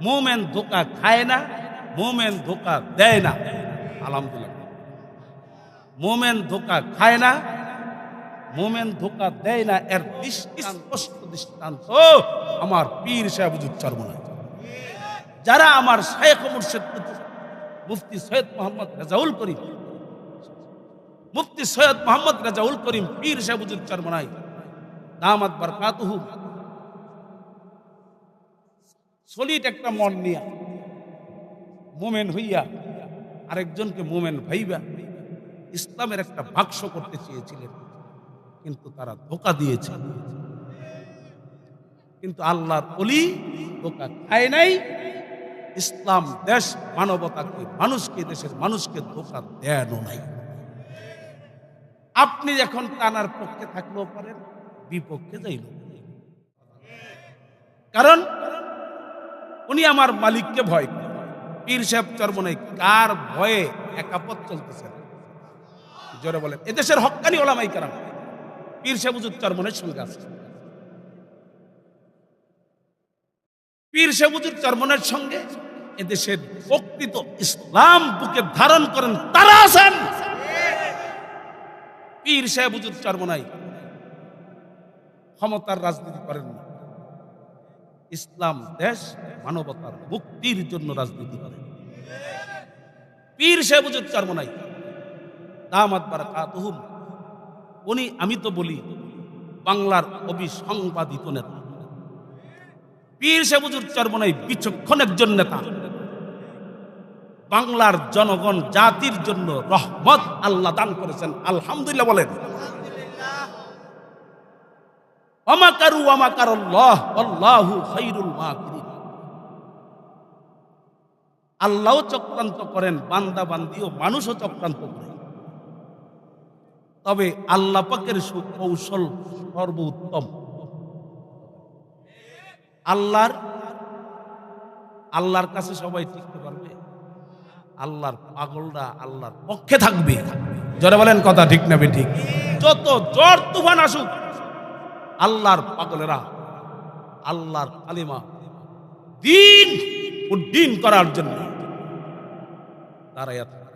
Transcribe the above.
মোমেন ধোকা খায় না, মোমেন ধোকা দেয় না। আলহামদুলিল্লাহ। মোমেন ধোকা খায় না, মোমেন ধোকা দেয় না, এর স্পষ্ট দৃষ্টান্ত আমার পীর সাহেব হুজুর চরমনাই। যারা আমার শায়েখ মুর্শিদ মুফতি সৈয়দ মোহাম্মদ রেজাউল করিম, মুফতি সৈয়দ মোহাম্মদ রেজাউল করিম পীর সাহেব হুজুর চরমনাই দামাত বারকাতুহু সলিড একটা মন নিয়া মোমেন হইয়া আরেকজনকে মোমেন ভাইবা ইসলামের একটা বাক্স করতে চেয়েছিলেন, কিন্তু তারা ধোঁকা দিয়েছে। কিন্তু আল্লাহর ওলি ধোঁকা খায় নাই। ইসলাম দেশ মানবতাকে, মানুষকে, দেশের মানুষকে ধোঁকা দেনও নাই। আপনি এখন তানার পক্ষে থাকলেও পারেন, বিপক্ষে যাইল, কারণ উনি আমার মালিককে ভয় করেন। পীর সাহেব চরমনাই কার ভয়ে একা পথ চলতেছেন? জোরে বলেন। এদেশের হক্কানি ওলামায়ে কেরাম পীর সাহেব হুজুর চরমনাইয়ের সঙ্গে আছে। পীর সাহেব হুজুর চরমনাইয়ের সঙ্গে এদেশের প্রকৃত ইসলাম বুকে ধারণ করেন তারা আছেন। পীর সাহেব হুজুর চরমনাই ক্ষমতার রাজনীতি করেন না, ইসলাম দেশ মানবতার মুক্তির জন্য রাজনীতি করেন। পীর সাহেব হুজুর চরমনাই দামাত বারাকাতুহুম উনি, আমি তো বলি, বাংলার অবিসংবাদিত নেতা। পীর সাহেব হুজুর চরমনাই বিচক্ষণ একজন নেতা। বাংলার জনগণ জাতির জন্য রহমত আল্লাহ দান করেছেন, আলহামদুলিল্লাহ বলেন। ওয়ামাকারু ওয়ামাকারাল্লাহ আল্লাহু খায়রুল মাকিরিন। আল্লাহও চক্রান্ত করেন, বান্দা বান্দিও মানুষও চক্রান্ত করে, তবে আল্লাহ পাকের সুকৌশল সর্বোত্তম। আল্লাহর কাছে সবাই টিকতে পারবে, আল্লাহর পাগলরা আল্লাহর পক্ষে থাকবে। যারা বলেন কথা ঠিক না ঠিক? যত ঝড় তুফান আসুক, আল্লাহর পাগলেরা আল্লাহর কালিমা দিন উদ্দিন করার জন্য দাঁড়াইয়া থাকে।